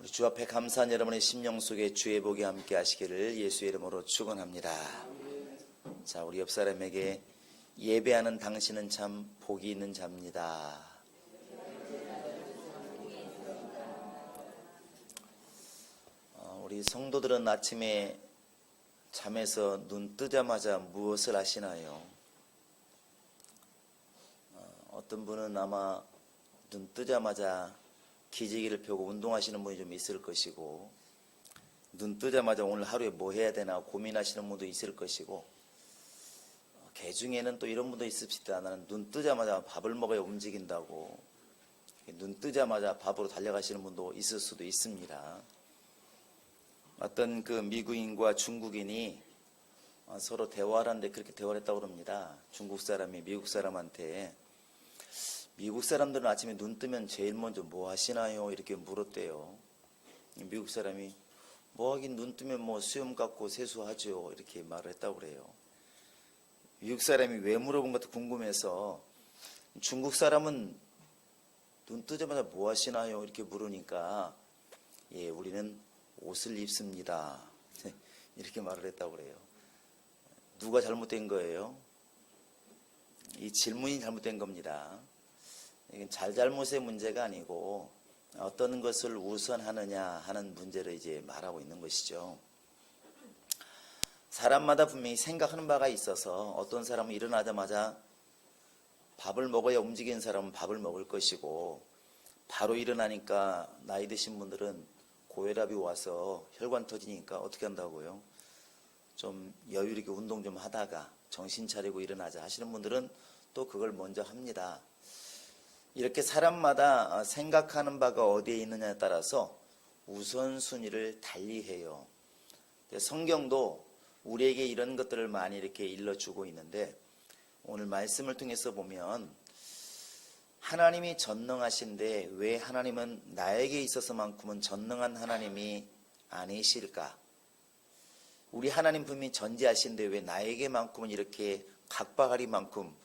우리 주 앞에 감사한 여러분의 심령 속에 주의 복이 함께 하시기를 예수의 이름으로 축원합니다. 자, 우리 옆 사람에게 예배하는 당신은 참 복이 있는 자입니다. 우리 성도들은 아침에 잠에서 눈 뜨자마자 무엇을 하시나요? 어떤 분은 아마 눈 뜨자마자 기지개를 펴고 운동하시는 분이 좀 있을 것이고, 눈 뜨자마자 오늘 하루에 뭐 해야 되나 고민하시는 분도 있을 것이고, 개 중에는 또 이런 분도 있읍시다. 나는 눈 뜨자마자 밥을 먹어야 움직인다고 눈 뜨자마자 밥으로 달려가시는 분도 있을 수도 있습니다. 어떤 그 미국인과 중국인이 서로 대화를 하는데 그렇게 대화를 했다고 합니다. 중국 사람이 미국 사람한테 미국 사람들은 아침에 눈 뜨면 제일 먼저 뭐 하시나요? 이렇게 물었대요. 미국 사람이 뭐 하긴 눈 뜨면 뭐 수염 깎고 세수하죠. 이렇게 말을 했다고 그래요. 미국 사람이 왜 물어본 것도 궁금해서 중국 사람은 눈 뜨자마자 뭐 하시나요? 이렇게 물으니까 예, 우리는 옷을 입습니다. 이렇게 말을 했다고 그래요. 누가 잘못된 거예요? 이 질문이 잘못된 겁니다. 이건 잘잘못의 문제가 아니고 어떤 것을 우선하느냐 하는 문제를 이제 말하고 있는 것이죠. 사람마다 분명히 생각하는 바가 있어서 어떤 사람은 일어나자마자 밥을 먹어야 움직이는 사람은 밥을 먹을 것이고, 바로 일어나니까 나이 드신 분들은 고혈압이 와서 혈관 터지니까 어떻게 한다고요? 좀 여유 있게 운동 좀 하다가 정신 차리고 일어나자 하시는 분들은 또 그걸 먼저 합니다. 이렇게 사람마다 생각하는 바가 어디에 있느냐에 따라서 우선순위를 달리해요. 성경도 우리에게 이런 것들을 많이 이렇게 일러주고 있는데, 오늘 말씀을 통해서 보면 하나님이 전능하신데 왜 하나님은 나에게 있어서만큼은 전능한 하나님이 아니실까? 우리 하나님 분명히 전지하신데 왜 나에게만큼은 이렇게 각박하리만큼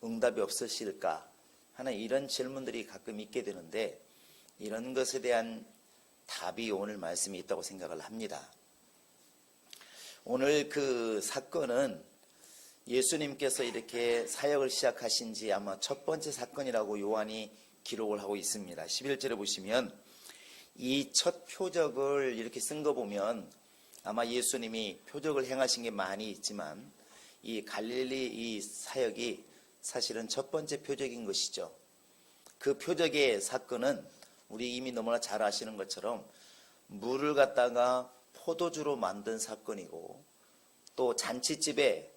응답이 없으실까? 하는 이런 질문들이 가끔 있게 되는데, 이런 것에 대한 답이 오늘 말씀이 있다고 생각을 합니다. 오늘 그 사건은 예수님께서 이렇게 사역을 시작하신 지 아마 첫 번째 사건이라고 요한이 기록을 하고 있습니다. 11절에 보시면 이 첫 표적을 이렇게 쓴 거 보면 아마 예수님이 표적을 행하신 게 많이 있지만 이 갈릴리 이 사역이 사실은 첫 번째 표적인 것이죠. 그 표적의 사건은 우리 이미 너무나 잘 아시는 것처럼 물을 갖다가 포도주로 만든 사건이고, 또 잔치집에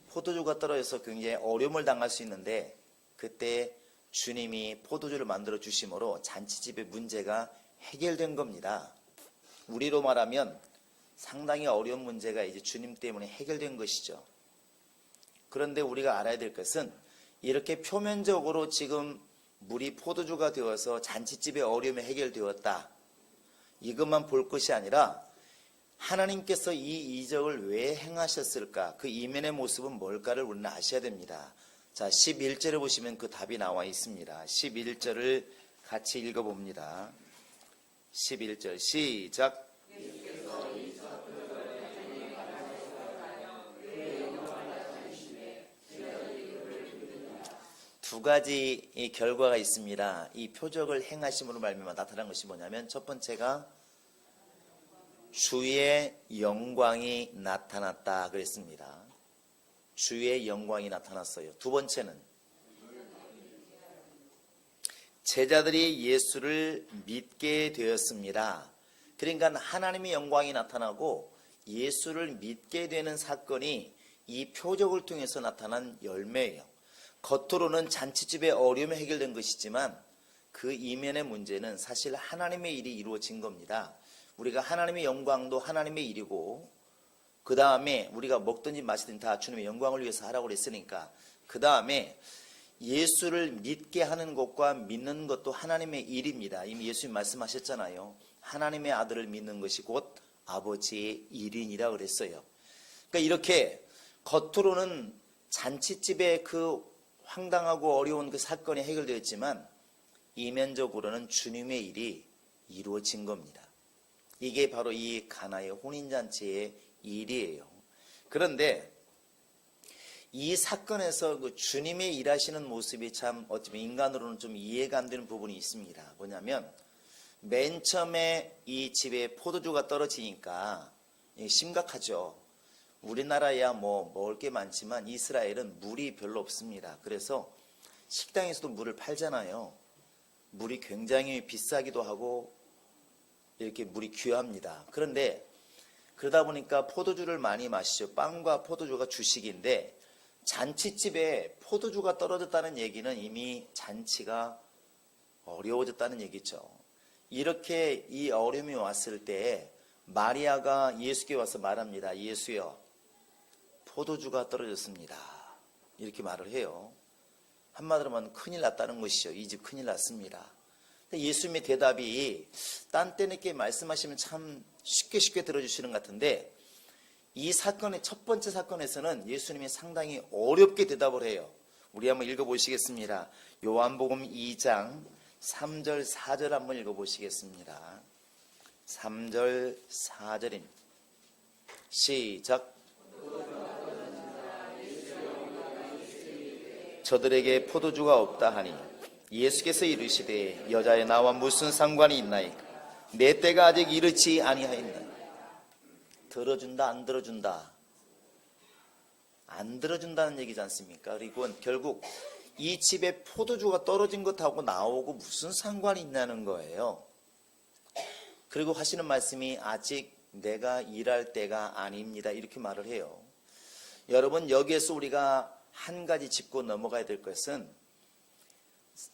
포도주가 떨어져서 굉장히 어려움을 당할 수 있는데 그때 주님이 포도주를 만들어 주심으로 잔치집의 문제가 해결된 겁니다. 우리로 말하면 상당히 어려운 문제가 이제 주님 때문에 해결된 것이죠. 그런데 우리가 알아야 될 것은 이렇게 표면적으로 지금 물이 포도주가 되어서 잔치집의 어려움이 해결되었다, 이것만 볼 것이 아니라 하나님께서 이 이적을 왜 행하셨을까? 그 이면의 모습은 뭘까를 우리는 아셔야 됩니다. 자, 11절에 보시면 그 답이 나와 있습니다. 11절을 같이 읽어봅니다. 11절 시작. 두 가지 이 결과가 있습니다. 이 표적을 행하심으로 말미암아 나타난 것이 뭐냐면, 첫 번째가 주의 영광이 나타났다 그랬습니다. 주의 영광이 나타났어요. 두 번째는 제자들이 예수를 믿게 되었습니다. 그러니까 하나님의 영광이 나타나고 예수를 믿게 되는 사건이 이 표적을 통해서 나타난 열매예요. 겉으로는 잔치집의 어려움이 해결된 것이지만 그 이면의 문제는 사실 하나님의 일이 이루어진 겁니다. 우리가 하나님의 영광도 하나님의 일이고, 그 다음에 우리가 먹든지 마시든지 다 주님의 영광을 위해서 하라고 그랬으니까, 그 다음에 예수를 믿게 하는 것과 믿는 것도 하나님의 일입니다. 이미 예수님 말씀하셨잖아요. 하나님의 아들을 믿는 것이 곧 아버지의 일이니라 그랬어요. 그러니까 이렇게 겉으로는 잔치집의 그 황당하고 어려운 그 사건이 해결되었지만 이면적으로는 주님의 일이 이루어진 겁니다. 이게 바로 이 가나의 혼인잔치의 일이에요. 그런데 이 사건에서 그 주님의 일하시는 모습이 참 어쩌면 인간으로는 좀 이해가 안 되는 부분이 있습니다. 뭐냐면 맨 처음에 이 집에 포도주가 떨어지니까 심각하죠. 우리나라야 뭐 먹을 게 많지만 이스라엘은 물이 별로 없습니다. 그래서 식당에서도 물을 팔잖아요. 물이 굉장히 비싸기도 하고 이렇게 물이 귀합니다. 그런데 그러다 보니까 포도주를 많이 마시죠. 빵과 포도주가 주식인데 잔치집에 포도주가 떨어졌다는 얘기는 이미 잔치가 어려워졌다는 얘기죠. 이렇게 이 어려움이 왔을 때 마리아가 예수께 와서 말합니다. 예수여, 포도주가 떨어졌습니다. 이렇게 말을 해요. 한마디로 하면 큰일 났다는 것이죠. 이 집 큰일 났습니다. 예수님의 대답이 딴 때 늦게 말씀하시면 참 쉽게 들어주시는 것 같은데 이 사건의 첫 번째 사건에서는 예수님이 상당히 어렵게 대답을 해요. 우리 한번 읽어보시겠습니다. 요한복음 2장 3절 4절 한번 읽어보시겠습니다. 3절 4절입니다. 시작. 저들에게 포도주가 없다 하니 예수께서 이르시되 여자여 나와 무슨 상관이 있나이까 내 때가 아직 이르지 아니하였나이까. 들어준다 안 들어준다? 안 들어준다는 얘기지 않습니까? 그리고 결국 이 집에 포도주가 떨어진 것하고 나오고 무슨 상관이 있냐는 거예요. 그리고 하시는 말씀이 아직 내가 일할 때가 아닙니다. 이렇게 말을 해요. 여러분, 여기에서 우리가 한 가지 짚고 넘어가야 될 것은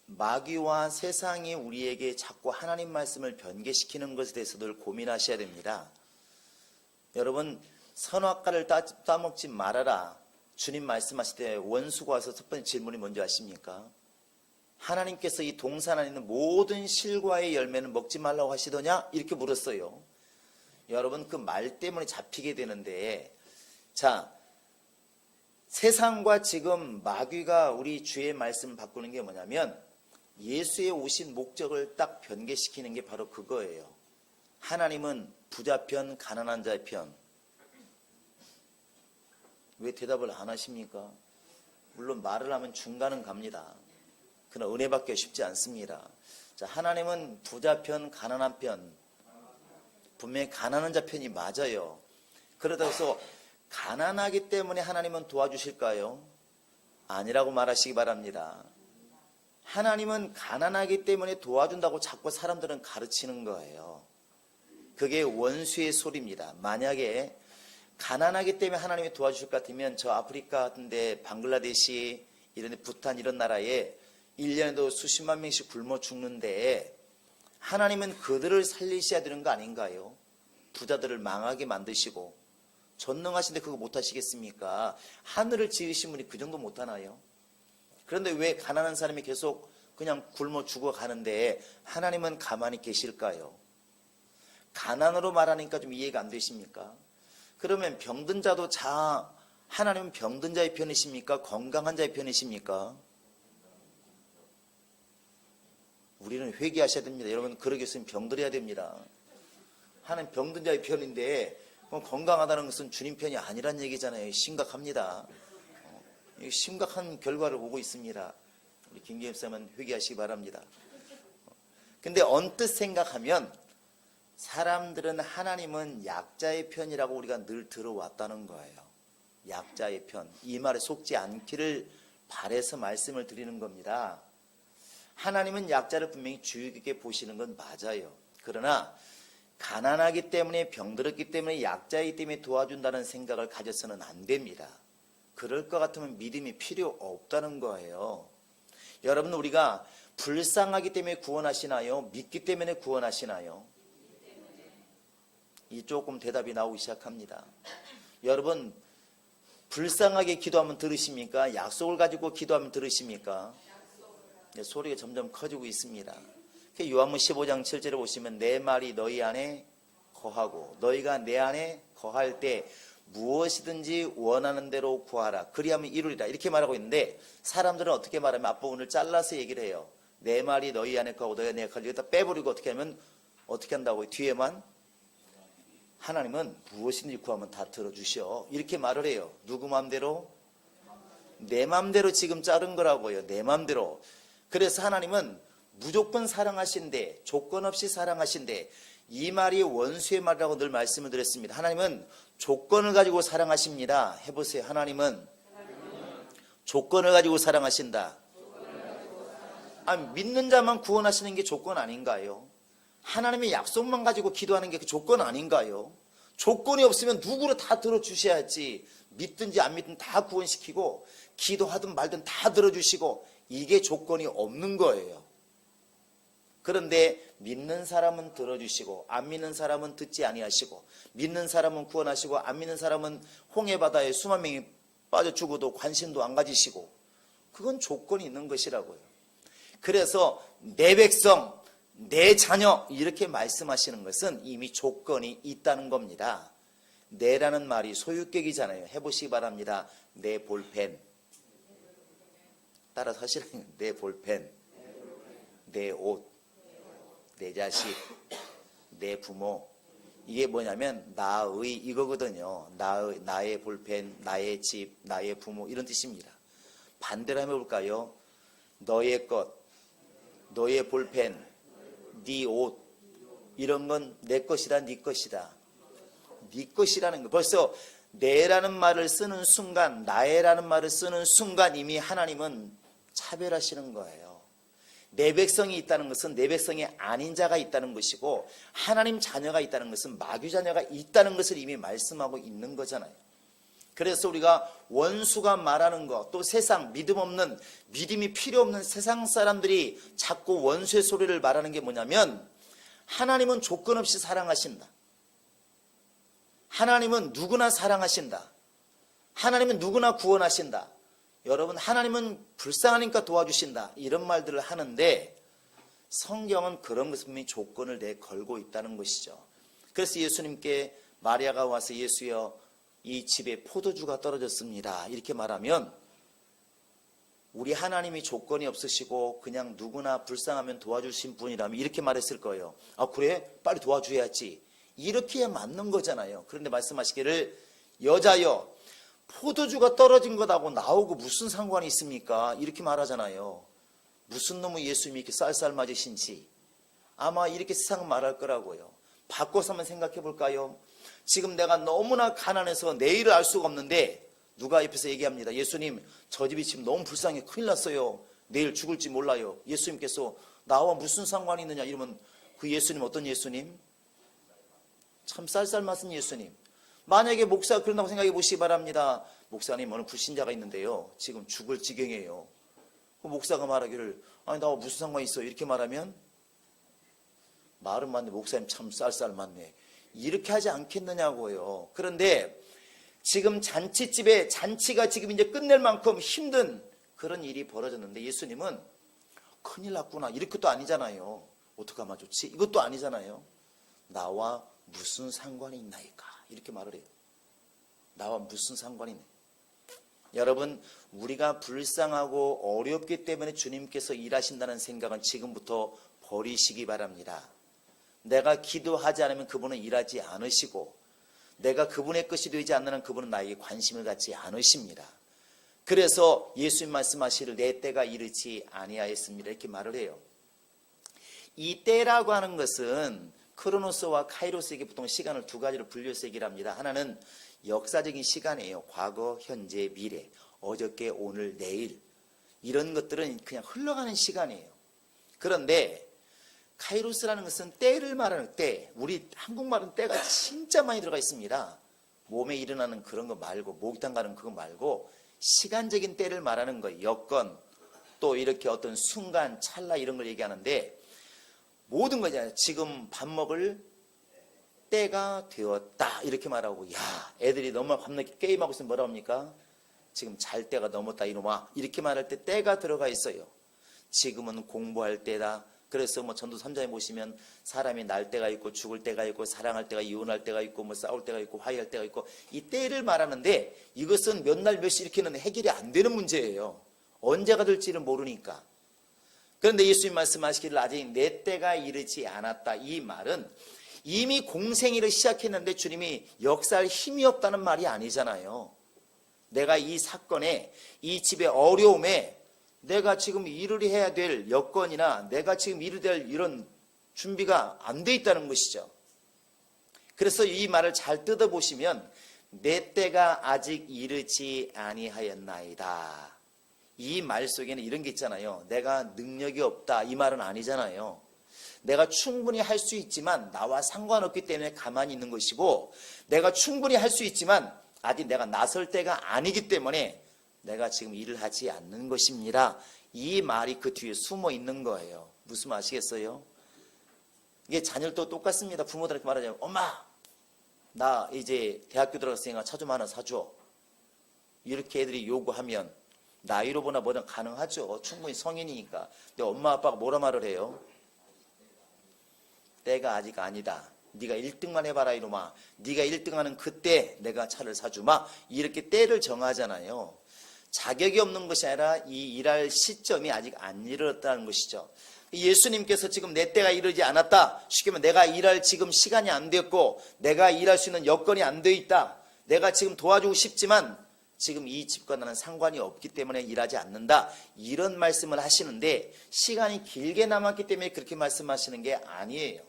마귀와 세상이 우리에게 자꾸 하나님 말씀을 변개시키는 것에 대해서 늘 고민하셔야 됩니다. 여러분, 선악과를 따먹지 말아라. 주님 말씀하실 때 원수가 와서 첫 번째 질문이 뭔지 아십니까? 하나님께서 이 동산 안에 있는 모든 실과의 열매는 먹지 말라고 하시더냐? 이렇게 물었어요. 여러분, 그 말 때문에 잡히게 되는데, 자, 세상과 지금 마귀가 우리 주의 말씀을 바꾸는 게 뭐냐면 예수의 오신 목적을 딱 변개시키는 게 바로 그거예요. 하나님은 부자 편, 가난한 자의 편. 왜 대답을 안 하십니까? 물론 말을 하면 중간은 갑니다. 그러나 은혜 받기 쉽지 않습니다. 자, 하나님은 부자 편, 가난한 편. 분명히 가난한 자 편이 맞아요. 그러다 해서 가난하기 때문에 하나님은 도와주실까요? 아니라고 말하시기 바랍니다. 하나님은 가난하기 때문에 도와준다고 자꾸 사람들은 가르치는 거예요. 그게 원수의 소리입니다. 만약에 가난하기 때문에 하나님이 도와주실 것 같으면 저 아프리카 같은데 방글라데시 이런 데 부탄 이런 나라에 1년에도 수십만 명씩 굶어 죽는데 하나님은 그들을 살리셔야 되는 거 아닌가요? 부자들을 망하게 만드시고 전능하신데 그거 못하시겠습니까? 하늘을 지으신 분이 그 정도 못하나요? 그런데 왜 가난한 사람이 계속 그냥 굶어 죽어가는데 하나님은 가만히 계실까요? 가난으로 말하니까 좀 이해가 안 되십니까? 그러면 병든 자도 하나님은 병든 자의 편이십니까? 건강한 자의 편이십니까? 우리는 회개하셔야 됩니다. 여러분, 그러기 위해서는 병들어야 됩니다. 하나님 병든 자의 편인데 건강하다는 것은 주님 편이 아니란 얘기잖아요. 심각합니다. 심각한 결과를 보고 있습니다. 우리 김기현 목사님은 회개하시기 바랍니다. 근데 언뜻 생각하면 사람들은 하나님은 약자의 편이라고 우리가 늘 들어왔다는 거예요. 약자의 편. 이 말에 속지 않기를 바라서 말씀을 드리는 겁니다. 하나님은 약자를 분명히 주의 깊게 보시는 건 맞아요. 그러나 가난하기 때문에 병들었기 때문에 약자이기 때문에 도와준다는 생각을 가져서는 안 됩니다. 그럴 것 같으면 믿음이 필요 없다는 거예요. 여러분, 우리가 불쌍하기 때문에 구원하시나요? 믿기 때문에 구원하시나요? 이 조금 대답이 나오기 시작합니다. 여러분, 불쌍하게 기도하면 들으십니까? 약속을 가지고 기도하면 들으십니까? 소리가 점점 커지고 있습니다. 요한복음 15장 7절에 보시면 내 말이 너희 안에 거하고 너희가 내 안에 거할 때 무엇이든지 원하는 대로 구하라. 그리하면 이루리라. 이렇게 말하고 있는데 사람들은 어떻게 말하면 앞부분을 잘라서 얘기를 해요. 내 말이 너희 안에 거하고 너희가 내 안에 거하고 여기다 빼버리고 어떻게 하면 어떻게 한다고요? 뒤에만 하나님은 무엇이든지 구하면 다 들어주셔. 이렇게 말을 해요. 누구 마음대로? 내 마음대로 지금 자른 거라고요. 내 마음대로. 그래서 하나님은 무조건 사랑하신데, 조건 없이 사랑하신데, 이 말이 원수의 말이라고 늘 말씀을 드렸습니다. 하나님은 조건을 가지고 사랑하십니다. 해보세요. 하나님은 조건을 가지고 사랑하신다. 믿는 자만 구원하시는 게 조건 아닌가요? 하나님의 약속만 가지고 기도하는 게 그 조건 아닌가요? 조건이 없으면 누구로 다 들어주셔야지. 믿든지 안 믿든 다 구원시키고 기도하든 말든 다 들어주시고, 이게 조건이 없는 거예요. 그런데 믿는 사람은 들어주시고 안 믿는 사람은 듣지 아니하시고, 믿는 사람은 구원하시고 안 믿는 사람은 홍해바다에 수만 명이 빠져 죽어도 관심도 안 가지시고, 그건 조건이 있는 것이라고요. 그래서 내 백성, 내 자녀 이렇게 말씀하시는 것은 이미 조건이 있다는 겁니다. 내라는 말이 소유격이잖아요. 해보시기 바랍니다. 내 볼펜. 따라서 하시라는 내 볼펜, 내 옷, 내 자식, 내 부모. 이게 뭐냐면 나의 이거거든요. 나의 볼펜, 나의 집, 나의 부모, 이런 뜻입니다. 반대로 한번 해볼까요? 너의 것, 너의 볼펜, 네 옷, 이런 건 내 것이다, 네 것이다. 네 것이라는 거. 벌써 내라는 말을 쓰는 순간, 나의라는 말을 쓰는 순간 이미 하나님은 차별하시는 거예요. 내 백성이 있다는 것은 내 백성이 아닌 자가 있다는 것이고, 하나님 자녀가 있다는 것은 마귀 자녀가 있다는 것을 이미 말씀하고 있는 거잖아요. 그래서 우리가 원수가 말하는 것, 또 세상, 믿음 없는, 믿음이 필요 없는 세상 사람들이 자꾸 원수의 소리를 말하는 게 뭐냐면, 하나님은 조건 없이 사랑하신다. 하나님은 누구나 사랑하신다. 하나님은 누구나 구원하신다. 여러분, 하나님은 불쌍하니까 도와주신다. 이런 말들을 하는데, 성경은 그런 것은 분명히 조건을 걸고 있다는 것이죠. 그래서 예수님께 마리아가 와서 예수여, 이 집에 포도주가 떨어졌습니다. 이렇게 말하면, 우리 하나님이 조건이 없으시고 그냥 누구나 불쌍하면 도와주신 분이라면 이렇게 말했을 거예요. 아, 그래? 빨리 도와줘야지. 이렇게 해야 맞는 거잖아요. 그런데 말씀하시기를, 여자여, 포도주가 떨어진 것하고 나오고 무슨 상관이 있습니까? 이렇게 말하잖아요. 무슨 놈의 예수님이 이렇게 쌀쌀 맞으신지. 아마 이렇게 세상은 말할 거라고요. 바꿔서 한번 생각해 볼까요? 지금 내가 너무나 가난해서 내일을 알 수가 없는데 누가 옆에서 얘기합니다. 예수님, 저 집이 지금 너무 불쌍해, 큰일 났어요. 내일 죽을지 몰라요. 예수님께서 나와 무슨 상관이 있느냐 이러면 그 예수님 어떤 예수님? 참 쌀쌀 맞은 예수님. 만약에 목사가 그런다고 생각해 보시기 바랍니다. 목사님, 어느 불신자가 있는데요, 지금 죽을 지경이에요. 그 목사가 말하기를, 아니 나와 무슨 상관이 있어요? 이렇게 말하면, 말은 맞네, 목사님 참 쌀쌀 맞네, 이렇게 하지 않겠느냐고요. 그런데 지금 잔치집에 잔치가 지금 이제 끝낼 만큼 힘든 그런 일이 벌어졌는데, 예수님은 큰일 났구나, 이렇게도 아니잖아요. 어떻게 하면 좋지? 이것도 아니잖아요. 나와 무슨 상관이 있나이까, 이렇게 말을 해요. 나와 무슨 상관이 있나. 여러분, 우리가 불쌍하고 어렵기 때문에 주님께서 일하신다는 생각은 지금부터 버리시기 바랍니다. 내가 기도하지 않으면 그분은 일하지 않으시고, 내가 그분의 것이 되지 않는 한 그분은 나에게 관심을 갖지 않으십니다. 그래서 예수님 말씀하시기를 내 때가 이르지 아니하였습니다, 이렇게 말을 해요. 이 때라고 하는 것은 크로노스와 카이로스에게 보통 시간을 두 가지로 분류해서 얘기를 합니다. 하나는 역사적인 시간이에요. 과거, 현재, 미래, 어저께, 오늘, 내일, 이런 것들은 그냥 흘러가는 시간이에요. 그런데 카이로스라는 것은 때를 말하는 때, 우리 한국말은 때가 진짜 많이 들어가 있습니다. 몸에 일어나는 그런 거 말고, 목욕탕 가는 그거 말고 시간적인 때를 말하는 거예요. 여건, 또 이렇게 어떤 순간, 찰나 이런 걸 얘기하는데, 모든 거잖아요. 지금 밥 먹을 때가 되었다, 이렇게 말하고, 야, 애들이 너무 밤늦게 게임하고 있으면 뭐라 합니까? 지금 잘 때가 넘었다 이놈아, 이렇게 말할 때 때가 들어가 있어요. 지금은 공부할 때다. 그래서 뭐 전도 3장에 보시면 사람이 날 때가 있고 죽을 때가 있고 사랑할 때가, 이혼할 때가 있고 뭐 싸울 때가 있고 화해할 때가 있고, 이 때를 말하는데 이것은 몇 날 몇시 이렇게는 해결이 안 되는 문제예요. 언제가 될지를 모르니까. 그런데 예수님 말씀하시기를 아직 내 때가 이르지 않았다. 이 말은 이미 공생일을 시작했는데 주님이 역사할 힘이 없다는 말이 아니잖아요. 내가 이 사건에, 이 집의 어려움에 내가 지금 일을 해야 될 여건이나 내가 지금 일을 될 이런 준비가 안 돼 있다는 것이죠. 그래서 이 말을 잘 뜯어보시면 내 때가 아직 이르지 아니하였나이다. 이 말 속에는 이런 게 있잖아요. 내가 능력이 없다. 이 말은 아니잖아요. 내가 충분히 할 수 있지만 나와 상관없기 때문에 가만히 있는 것이고, 내가 충분히 할 수 있지만 아직 내가 나설 때가 아니기 때문에 내가 지금 일을 하지 않는 것입니다. 이 말이 그 뒤에 숨어 있는 거예요. 무슨 말 아시겠어요? 이게 자녀도 똑같습니다. 부모들한테 말하자면 엄마 나 이제 대학교 들어갔으니까 차 좀 하나 사줘. 이렇게 애들이 요구하면 나이로 보나 뭐든 가능하죠. 충분히 성인이니까. 근데 엄마 아빠가 뭐라 말을 해요? 때가 아직 아니다. 네가 1등만 해봐라 이놈아. 네가 1등하는 그때 내가 차를 사주마. 이렇게 때를 정하잖아요. 자격이 없는 것이 아니라 이 일할 시점이 아직 안 이르렀다는 것이죠. 예수님께서 지금 내 때가 이르지 않았다. 쉽게 말하면 내가 일할 지금 시간이 안 되었고 내가 일할 수 있는 여건이 안 되어 있다. 내가 지금 도와주고 싶지만 지금 이 집과 나는 상관이 없기 때문에 일하지 않는다. 이런 말씀을 하시는데 시간이 길게 남았기 때문에 그렇게 말씀하시는 게 아니에요.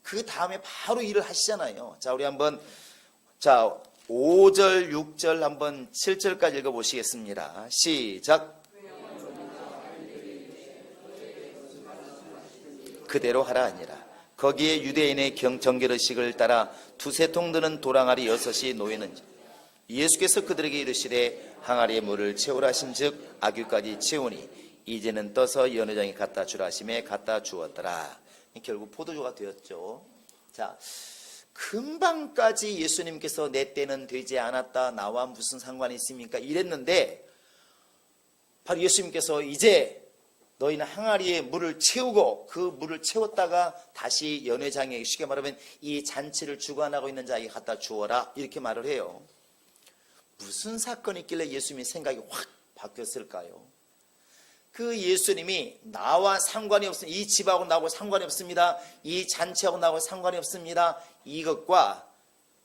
그 다음에 바로 일을 하시잖아요. 자, 우리 한번 5절, 6절 한번 7절까지 읽어보시겠습니다. 시작. 그대로 하라 하니라. 거기에 유대인의 정결의식을 따라 두세 통 드는 도랑아리 6이 놓이는지 예수께서 그들에게 이르시되 항아리에 물을 채우라 하신즉 아귀까지 채우니 이제는 떠서 연회장에 갖다 주라 하심에 갖다 주었더라. 결국 포도주가 되었죠. 자, 금방까지 예수님께서 내 때는 되지 않았다. 나와 무슨 상관이 있습니까? 이랬는데 바로 예수님께서 이제 너희는 항아리에 물을 채우고 그 물을 채웠다가 다시 연회장에 쉽게 말하면 이 잔치를 주관하고 있는 자에게 갖다 주어라. 이렇게 말을 해요. 무슨 사건이 있길래 예수님의 생각이 확 바뀌었을까요? 그 예수님이 나와 상관이 없습니다. 이 집하고 나하고 상관이 없습니다. 이 잔치하고 나하고 상관이 없습니다. 이것과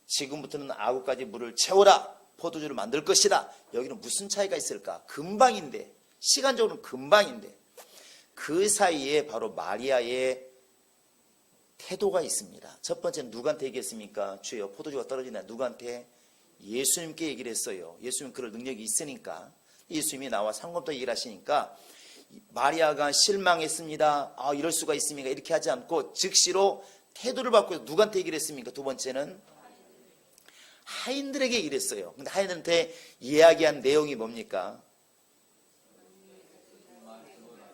지금부터는 아구까지 물을 채워라. 포도주를 만들 것이다. 여기는 무슨 차이가 있을까? 금방인데, 시간적으로는 금방인데 그 사이에 바로 마리아의 태도가 있습니다. 첫 번째는 누구한테 얘기했습니까? 주여 포도주가 떨어지나. 누구한테? 예수님께 얘기를 했어요. 예수님 그럴 능력이 있으니까. 예수님이 나와 상관없다 얘기를 하시니까 마리아가 실망했습니다. 아, 이럴 수가 있습니까? 이렇게 하지 않고 즉시로 태도를 바꾸고 누구한테 얘기를 했습니까? 두 번째는 하인들에게 얘기를 했어요. 근데 하인들한테 이야기한 내용이 뭡니까?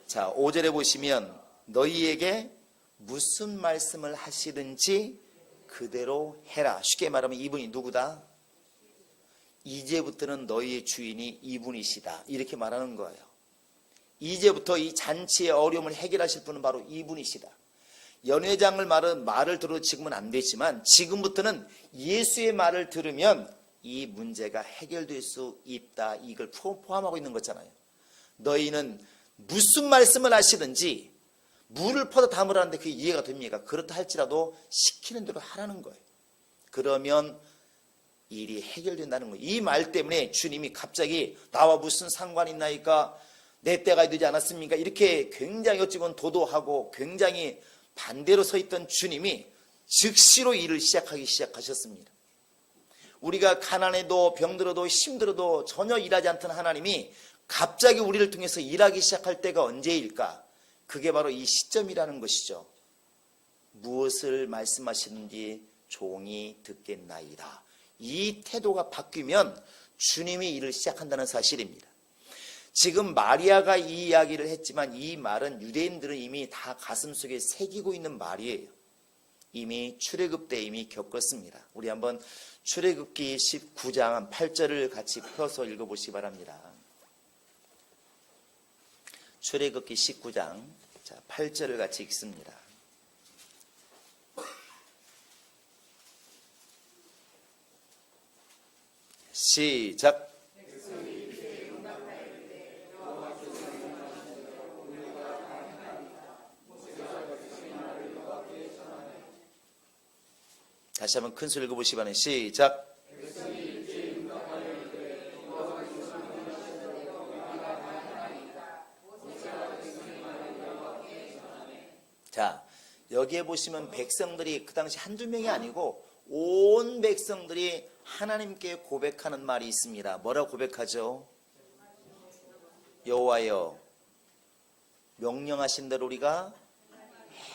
자, 5절에 보시면 너희에게 무슨 말씀을 하시든지 그대로 해라. 쉽게 말하면 이분이 누구다? 이제부터는 너희의 주인이 이분이시다. 이렇게 말하는 거예요. 이제부터 이 잔치의 어려움을 해결하실 분은 바로 이분이시다. 연회장을 말을 들어도 지금은 안 되지만 지금부터는 예수의 말을 들으면 이 문제가 해결될 수 있다. 이걸 포함하고 있는 거잖아요. 너희는 무슨 말씀을 하시든지 물을 퍼다 담으라는데 그게 이해가 됩니까? 그렇다 할지라도 시키는 대로 하라는 거예요. 그러면 일이 해결된다는 거예요. 이 말 때문에 주님이 갑자기 나와 무슨 상관이 있나이까? 내 때가 되지 않았습니까? 이렇게 굉장히 어찌 보면 도도하고 굉장히 반대로 서 있던 주님이 즉시로 일을 시작하셨습니다. 우리가 가난해도 병들어도 힘들어도 전혀 일하지 않던 하나님이 갑자기 우리를 통해서 일하기 시작할 때가 언제일까? 그게 바로 이 시점이라는 것이죠. 무엇을 말씀하시는지 종이 듣겠나이다. 이 태도가 바뀌면 주님이 일을 시작한다는 사실입니다. 지금 마리아가 이 이야기를 했지만 이 말은 유대인들은 이미 다 가슴속에 새기고 있는 말이에요. 이미 출애굽 때 이미 겪었습니다. 우리 한번 출애굽기 19장 8절을 같이 펴서 읽어보시기 바랍니다. 출애굽기 19장 8절을 같이 읽습니다. 시작. 다시 한번 큰 소리 읽어보시기 바랍니다. 시작. 자, 여기에 보시면 백성들이 그 당시 한두 명이 아니고 온 백성들이 하나님께 고백하는 말이 있습니다. 뭐라고 고백하죠? 여호와여, 명령하신 대로 우리가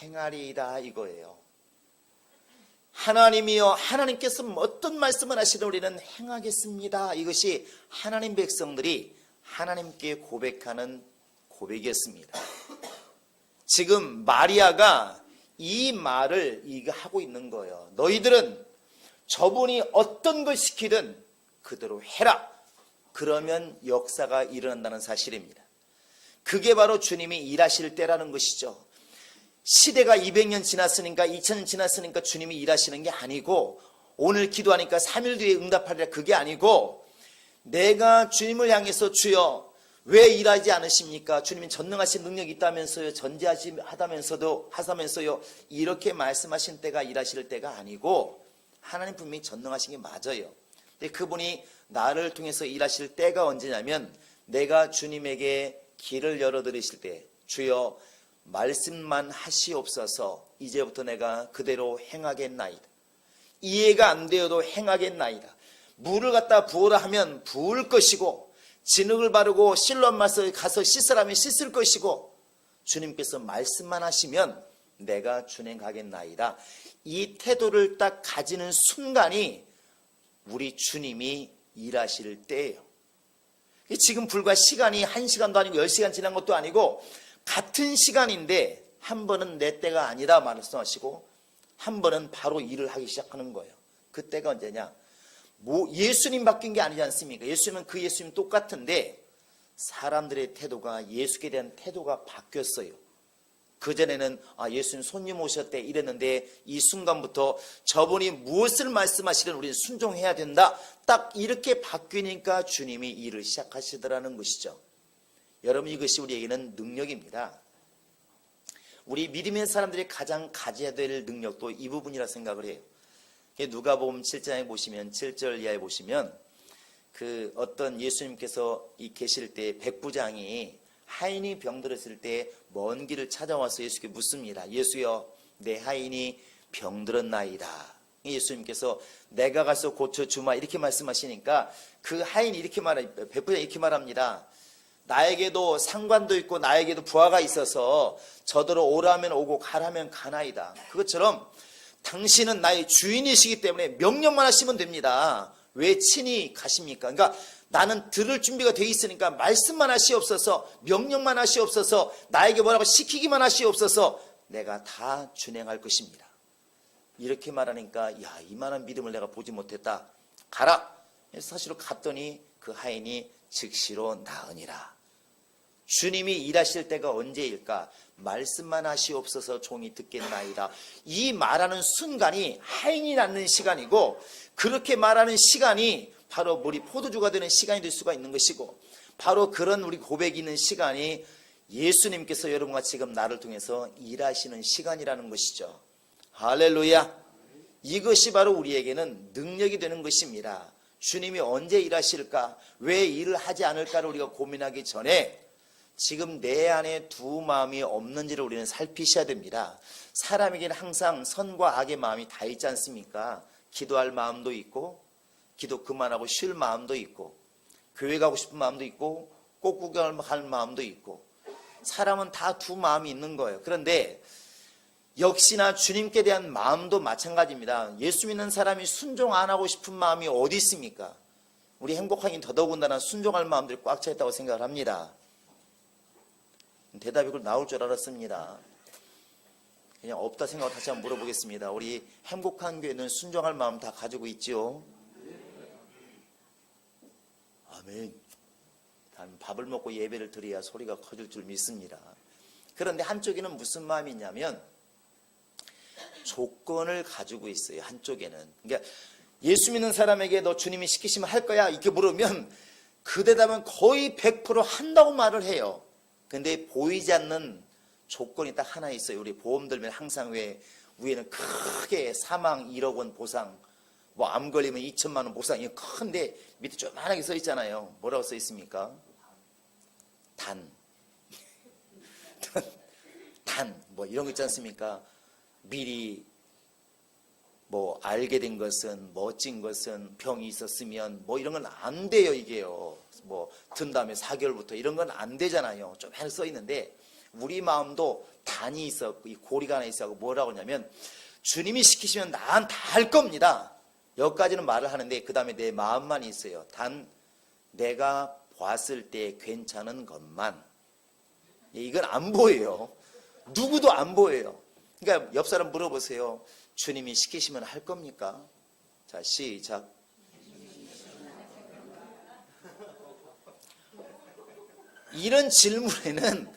행하리이다, 이거예요. 하나님이여, 하나님께서 어떤 말씀을 하시든 우리는 행하겠습니다. 이것이 하나님 백성들이 하나님께 고백하는 고백이었습니다. 지금 마리아가 이 말을 하고 있는 거예요. 너희들은 저분이 어떤 걸 시키든 그대로 해라. 그러면 역사가 일어난다는 사실입니다. 그게 바로 주님이 일하실 때라는 것이죠. 시대가 200년 지났으니까 2000년 지났으니까 주님이 일하시는 게 아니고, 오늘 기도하니까 3일 뒤에 응답하리라, 그게 아니고, 내가 주님을 향해서 주여 왜 일하지 않으십니까? 주님이 전능하신 능력이 있다면서요, 하다면서요, 이렇게 말씀하신 때가 일하실 때가 아니고, 하나님 분명히 전능하신 게 맞아요. 근데 그분이 나를 통해서 일하실 때가 언제냐면, 내가 주님에게 길을 열어드리실 때, 주여 말씀만 하시옵소서, 이제부터 내가 그대로 행하겠나이다. 이해가 안 되어도 행하겠나이다. 물을 갖다 부으라 하면 부을 것이고, 진흙을 바르고 실로암 마서 가서 씻으라면 씻을 것이고, 주님께서 말씀만 하시면 내가 준행하겠나이다. 이 태도를 딱 가지는 순간이 우리 주님이 일하실 때예요. 지금 불과 시간이 1시간도 아니고 10시간 지난 것도 아니고 같은 시간인데, 한 번은 내 때가 아니다 말씀하시고 한 번은 바로 일을 하기 시작하는 거예요. 그때가 언제냐? 예수님 바뀐 게 아니지 않습니까? 예수님은 그 예수님 똑같은데 사람들의 태도가, 예수께 대한 태도가 바뀌었어요. 그전에는 예수님 손님 오셨대 이랬는데, 이 순간부터 저분이 무엇을 말씀하시든 우리는 순종해야 된다, 딱 이렇게 바뀌니까 주님이 일을 시작하시더라는 것이죠. 여러분, 이것이 우리에게는 능력입니다. 우리 믿음의 사람들이 가장 가져야 될 능력도 이 부분이라 생각을 해요. 누가복음 7장에 보시면, 7절 이하에 보시면, 그 어떤 예수님께서 계실 때 백부장이 하인이 병들었을 때 먼 길을 찾아와서 예수께 묻습니다. 예수여, 내 하인이 병들었나이다. 예수님께서 내가 가서 고쳐주마, 이렇게 말씀하시니까 그 하인이 이렇게 백부장이 이렇게 말합니다. 나에게도 상관도 있고 나에게도 부하가 있어서 저더러 오라면 오고 가라면 가나이다. 그것처럼 당신은 나의 주인이시기 때문에 명령만 하시면 됩니다. 왜 친히 가십니까? 그러니까 나는 들을 준비가 되어 있으니까 말씀만 하시옵소서, 명령만 하시옵소서, 나에게 뭐라고 시키기만 하시옵소서, 내가 다 준행할 것입니다. 이렇게 말하니까, 야, 이만한 믿음을 내가 보지 못했다, 가라. 사실로 갔더니 그 하인이 즉시로 나으니라. 주님이 일하실 때가 언제일까? 말씀만 하시옵소서, 종이 듣겠나이다. 이 말하는 순간이 하인이 낳는 시간이고, 그렇게 말하는 시간이 바로 우리 포도주가 되는 시간이 될 수가 있는 것이고, 바로 그런 우리 고백이 있는 시간이 예수님께서 여러분과 지금 나를 통해서 일하시는 시간이라는 것이죠. 할렐루야. 이것이 바로 우리에게는 능력이 되는 것입니다. 주님이 언제 일하실까? 왜 일을 하지 않을까를 우리가 고민하기 전에 지금 내 안에 두 마음이 없는지를 우리는 살피셔야 됩니다. 사람에게는 항상 선과 악의 마음이 다 있지 않습니까? 기도할 마음도 있고, 기도 그만하고 쉴 마음도 있고, 교회 가고 싶은 마음도 있고, 꽃 구경을 갈 마음도 있고, 사람은 다 두 마음이 있는 거예요. 그런데 역시나 주님께 대한 마음도 마찬가지입니다. 예수 믿는 사람이 순종 안 하고 싶은 마음이 어디 있습니까? 우리 행복하긴 더더군다나 순종할 마음들이 꽉 차 있다고 생각을 합니다. 대답이 나올 줄 알았습니다. 그냥 없다 생각하고 다시 한번 물어보겠습니다. 우리 행복한 교회는 순종할 마음 다 가지고 있지요? 아멘. 밥을 먹고 예배를 드려야 소리가 커질 줄 믿습니다. 그런데 한쪽에는 무슨 마음이 있냐면 조건을 가지고 있어요. 한쪽에는. 그러니까 예수 믿는 사람에게 너 주님이 시키시면 할 거야, 이렇게 물으면 그 대답은 거의 100% 한다고 말을 해요. 근데 보이지 않는 조건이 딱 하나 있어요. 우리 보험 들면 항상 왜 위에는 크게 사망 1억 원 보상, 뭐 암 걸리면 2천만 원 보상, 이거 큰데 밑에 조그만하게 써 있잖아요. 뭐라고 써 있습니까? 뭐 이런 거 있지 않습니까? 미리 뭐 알게 된 것은, 멋진 것은, 병이 있었으면 뭐 이런 건 안 돼요. 이게요. 뭐 든 다음에 4개월부터 이런 건 안 되잖아요. 좀 해서 써 있는데 우리 마음도 단이 있었고 이 고리가 하나 있어서 뭐라고 하냐면 주님이 시키시면 난 다 할 겁니다. 여기까지는 말을 하는데 그 다음에 내 마음만 있어요. 단 내가 봤을 때 괜찮은 것만. 이건 안 보여요. 누구도 안 보여요. 그러니까 옆 사람 물어보세요. 주님이 시키시면 할 겁니까? 자, 시작. 이런 질문에는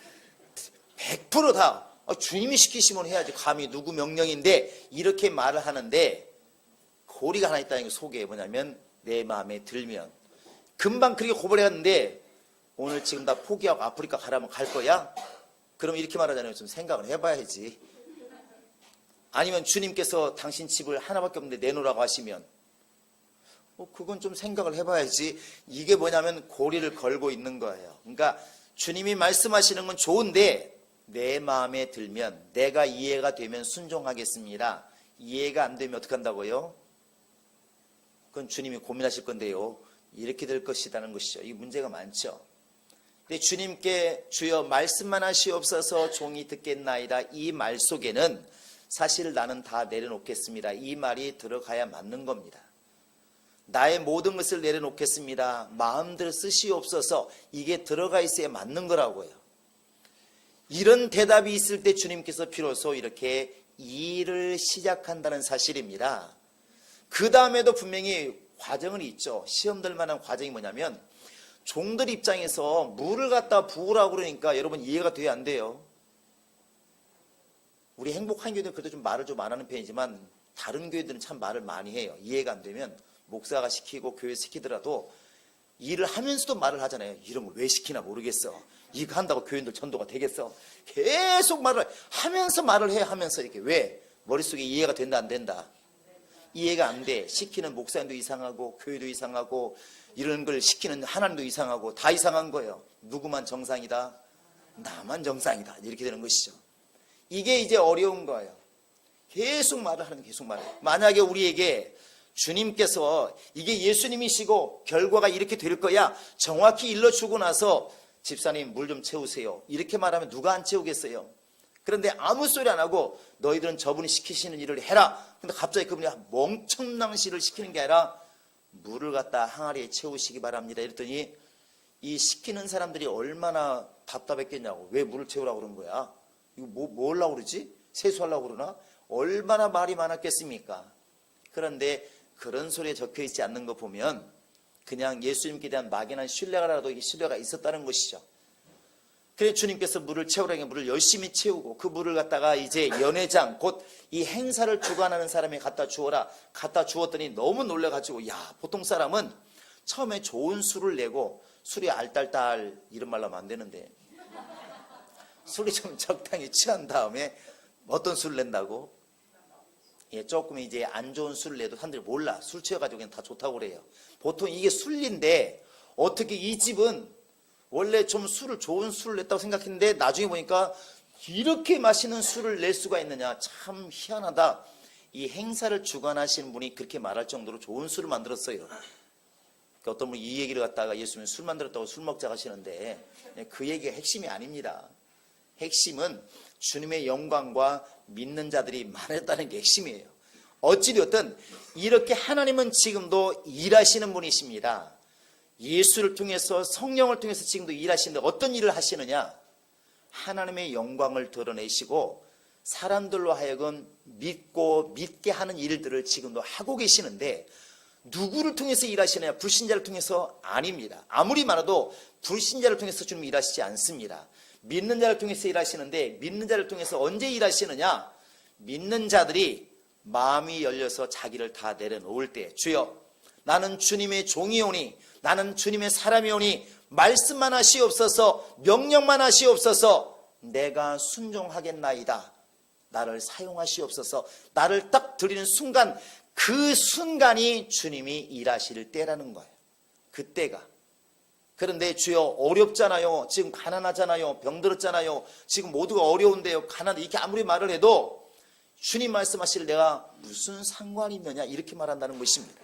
100% 다 주님이 시키시면 해야지. 감히 누구 명령인데 이렇게 말을 하는데 고리가 하나 있다는 게 속에 뭐냐면 내 마음에 들면 금방 그렇게 고백했는데 오늘 지금 다 포기하고 아프리카 가라면 갈 거야? 그럼 이렇게 말하잖아요. 좀 생각을 해봐야지. 아니면 주님께서 당신 집을 하나밖에 없는데 내놓으라고 하시면 그건 좀 생각을 해봐야지. 이게 뭐냐면 고리를 걸고 있는 거예요. 그러니까 주님이 말씀하시는 건 좋은데 내 마음에 들면, 내가 이해가 되면 순종하겠습니다. 이해가 안 되면 어떻게 한다고요? 그건 주님이 고민하실 건데요. 이렇게 될 것이라는 것이죠. 이 문제가 많죠. 근데 주님께 주여 말씀만 하시옵소서 종이 듣겠나이다. 이 말 속에는 사실 나는 다 내려놓겠습니다. 이 말이 들어가야 맞는 겁니다. 나의 모든 것을 내려놓겠습니다. 마음대로 쓰시옵소서. 이게 들어가 있어야 맞는 거라고요. 이런 대답이 있을 때 주님께서 비로소 이렇게 일을 시작한다는 사실입니다. 그 다음에도 분명히 과정은 있죠. 시험될 만한 과정이 뭐냐면 종들 입장에서 물을 갖다 부으라고 그러니까 여러분 이해가 돼야 안 돼요. 우리 행복한 교회들은 그래도 좀 말을 좀 안 하는 편이지만 다른 교회들은 참 말을 많이 해요. 이해가 안 되면 목사가 시키고 교회 시키더라도 일을 하면서도 말을 하잖아요. 이런 걸 왜 시키나 모르겠어. 이거 한다고 교인들 전도가 되겠어. 계속 말을 하면서 말을 해. 하면서 이렇게 왜? 머릿속에 이해가 된다 안 된다? 이해가 안 돼. 시키는 목사님도 이상하고 교회도 이상하고 이런 걸 시키는 하나님도 이상하고 다 이상한 거예요. 누구만 정상이다? 나만 정상이다. 이렇게 되는 것이죠. 이게 이제 어려운 거예요. 계속 말을 하는 계속 말을. 만약에 우리에게 주님께서 이게 예수님이시고 결과가 이렇게 될 거야 정확히 일러주고 나서 집사님 물 좀 채우세요. 이렇게 말하면 누가 안 채우겠어요? 그런데 아무 소리 안 하고 너희들은 저분이 시키시는 일을 해라. 근데 갑자기 그분이 멍청낭시를 시키는 게 아니라 물을 갖다 항아리에 채우시기 바랍니다. 이랬더니 이 시키는 사람들이 얼마나 답답했겠냐고. 왜 물을 채우라고 그런 거야? 이거 뭐 하려고 그러지? 세수하려고 그러나? 얼마나 말이 많았겠습니까? 그런데 그런 소리에 적혀 있지 않는 거 보면 그냥 예수님께 대한 막연한 신뢰가라도 신뢰가 있었다는 것이죠. 그래 주님께서 물을 채우라니 물을 열심히 채우고 그 물을 갖다가 이제 연회장 곧 이 행사를 주관하는 사람이 갖다 주어라. 갖다 주었더니 너무 놀라가지고 야 보통 사람은 처음에 좋은 술을 내고 술이 알딸딸 이런 말로 하면 안 되는데 술이 좀 적당히 취한 다음에 어떤 술을 낸다고? 예, 조금 이제 안 좋은 술을 내도 사람들이 몰라. 술 취해가지고 그냥 다 좋다고 그래요. 보통 이게 술인데 어떻게 이 집은 원래 좀 좋은 술을 냈다고 생각했는데 나중에 보니까 이렇게 맛있는 술을 낼 수가 있느냐. 참 희한하다. 이 행사를 주관하시는 분이 그렇게 말할 정도로 좋은 술을 만들었어요. 그러니까 어떤 분이 이 얘기를 갖다가 예수님이 술 만들었다고 술 먹자 하시는데 그 얘기가 핵심이 아닙니다. 핵심은 주님의 영광과 믿는 자들이 많았다는 게 핵심이에요. 어찌되었든 이렇게 하나님은 지금도 일하시는 분이십니다. 예수를 통해서 성령을 통해서 지금도 일하시는데 어떤 일을 하시느냐? 하나님의 영광을 드러내시고 사람들로 하여금 믿고 믿게 하는 일들을 지금도 하고 계시는데 누구를 통해서 일하시느냐? 불신자를 통해서 아닙니다. 아무리 많아도 불신자를 통해서 주님 일하시지 않습니다. 믿는 자를 통해서 일하시는데 믿는 자를 통해서 언제 일하시느냐? 믿는 자들이 마음이 열려서 자기를 다 내려놓을 때 주여 나는 주님의 종이오니 나는 주님의 사람이오니 말씀만 하시옵소서 명령만 하시옵소서 내가 순종하겠나이다. 나를 사용하시옵소서. 나를 딱 드리는 순간, 그 순간이 주님이 일하실 때라는 거예요. 그때가. 그런데 주여 어렵잖아요. 지금 가난하잖아요. 병들었잖아요. 지금 모두가 어려운데요. 가난 이렇게 아무리 말을 해도 주님 말씀하실 내가 무슨 상관이 있느냐 이렇게 말한다는 것입니다.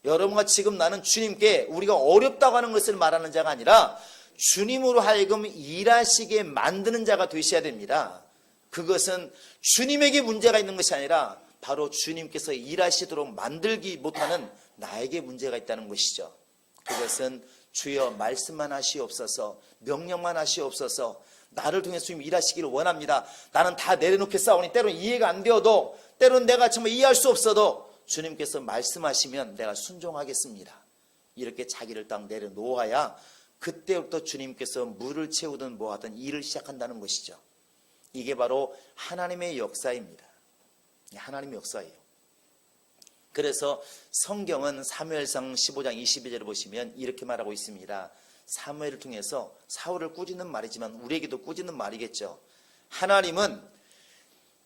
여러분과 지금 나는 주님께 우리가 어렵다고 하는 것을 말하는 자가 아니라 주님으로 하여금 일하시게 만드는 자가 되셔야 됩니다. 그것은 주님에게 문제가 있는 것이 아니라 바로 주님께서 일하시도록 만들기 못하는 나에게 문제가 있다는 것이죠. 그것은 주여 말씀만 하시옵소서, 명령만 하시옵소서, 나를 통해서 주님 일하시기를 원합니다. 나는 다 내려놓겠사오니 때로는 이해가 안 되어도, 때로는 내가 정말 이해할 수 없어도 주님께서 말씀하시면 내가 순종하겠습니다. 이렇게 자기를 딱 내려놓아야 그때부터 주님께서 물을 채우든 뭐하든 일을 시작한다는 것이죠. 이게 바로 하나님의 역사입니다. 하나님의 역사예요. 그래서 성경은 사무엘상 15장 22절을 보시면 이렇게 말하고 있습니다. 사무엘을 통해서 사울을 꾸짖는 말이지만 우리에게도 꾸짖는 말이겠죠. 하나님은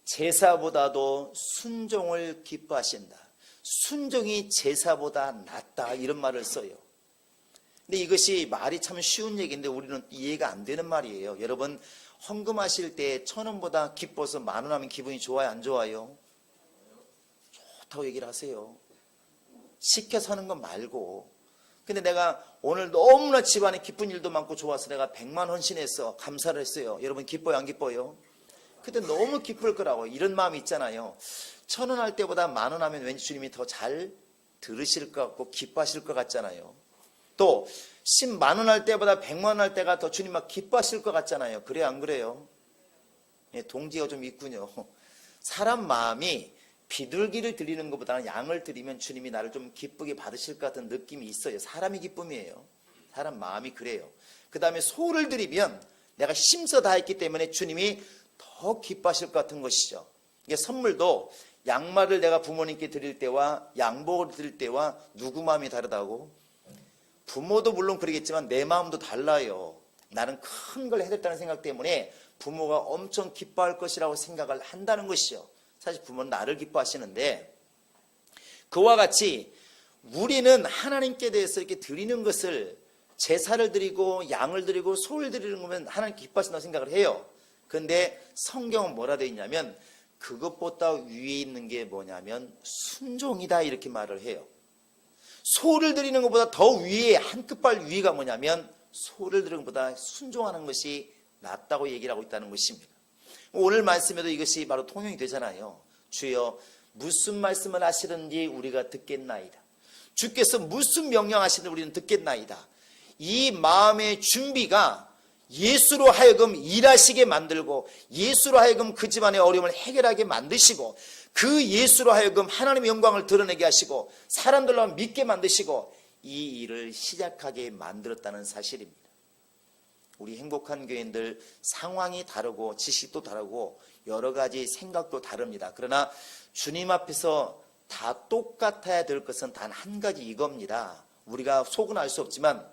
제사보다도 순종을 기뻐하신다. 순종이 제사보다 낫다 이런 말을 써요. 근데 이것이 말이 참 쉬운 얘기인데 우리는 이해가 안 되는 말이에요. 여러분 헌금하실 때 1,000원보다 기뻐서 10,000원 하면 기분이 좋아요? 안 좋아요? 좋다고 얘기를 하세요. 시켜서 하는 건 말고. 근데 내가 오늘 너무나 집안에 기쁜 일도 많고 좋아서 내가 100만 헌신했어. 감사를 했어요. 여러분 기뻐요? 안 기뻐요? 그때 너무 기쁠 거라고. 이런 마음이 있잖아요. 1,000원 할 때보다 10,000원 하면 왠지 주님이 더 잘 들으실 것 같고 기뻐하실 것 같잖아요. 또 10만 원 할 때보다 100만 원 할 때가 더 주님 막 기뻐하실 것 같잖아요. 그래요? 안 그래요? 예, 동지가 좀 있군요. 사람 마음이 비둘기를 드리는 것보다는 양을 드리면 주님이 나를 좀 기쁘게 받으실 것 같은 느낌이 있어요. 사람이 기쁨이에요. 사람 마음이 그래요. 그 다음에 소를 드리면 내가 힘써 다했기 때문에 주님이 더 기뻐하실 것 같은 것이죠. 이게 선물도 양말을 내가 부모님께 드릴 때와 양복을 드릴 때와 누구 마음이 다르다고? 부모도 물론 그러겠지만 내 마음도 달라요. 나는 큰 걸 해냈다는 생각 때문에 부모가 엄청 기뻐할 것이라고 생각을 한다는 것이죠. 사실 부모는 나를 기뻐하시는데 그와 같이 우리는 하나님께 대해서 이렇게 드리는 것을 제사를 드리고 양을 드리고 소를 드리는 거면 하나님 기뻐하신다고 생각을 해요. 그런데 성경은 뭐라 되어 있냐면 그것보다 위에 있는 게 뭐냐면 순종이다 이렇게 말을 해요. 소를 드리는 것보다 더 위에 한 끗발 위가 뭐냐면 소를 드리는 것보다 순종하는 것이 낫다고 얘기를 하고 있다는 것입니다. 오늘 말씀에도 이것이 바로 통용이 되잖아요. 주여 무슨 말씀을 하시든지 우리가 듣겠나이다. 주께서 무슨 명령하시든지 우리는 듣겠나이다. 이 마음의 준비가 예수로 하여금 일하시게 만들고 예수로 하여금 그 집안의 어려움을 해결하게 만드시고 그 예수로 하여금 하나님의 영광을 드러내게 하시고 사람들로 믿게 만드시고 이 일을 시작하게 만들었다는 사실입니다. 우리 행복한 교인들 상황이 다르고 지식도 다르고 여러 가지 생각도 다릅니다. 그러나 주님 앞에서 다 똑같아야 될 것은 단 한 가지 이겁니다. 우리가 속은 알 수 없지만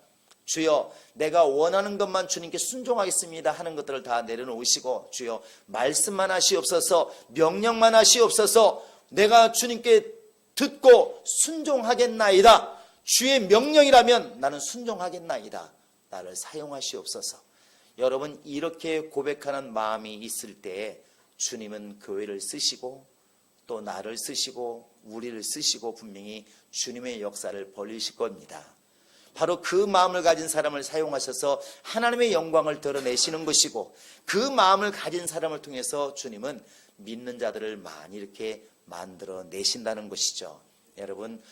주여 내가 원하는 것만 주님께 순종하겠습니다 하는 것들을 다 내려놓으시고 주여 말씀만 하시옵소서 명령만 하시옵소서 내가 주님께 듣고 순종하겠나이다. 주의 명령이라면 나는 순종하겠나이다. 나를 사용하시옵소서. 여러분 이렇게 고백하는 마음이 있을 때 주님은 교회를 쓰시고 또 나를 쓰시고 우리를 쓰시고 분명히 주님의 역사를 벌이실 겁니다. 바로 그 마음을 가진 사람을 사용하셔서 하나님의 영광을 드러내시는 것이고 그 마음을 가진 사람을 통해서 주님은 믿는 자들을 많이 이렇게 만들어내신다는 것이죠. 여러분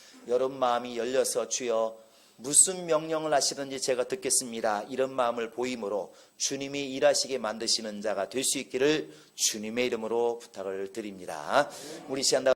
마음이 열려서 주여 무슨 명령을 하시든지 제가 듣겠습니다. 이런 마음을 보임으로 주님이 일하시게 만드시는 자가 될 수 있기를 주님의 이름으로 부탁을 드립니다. 우리 시간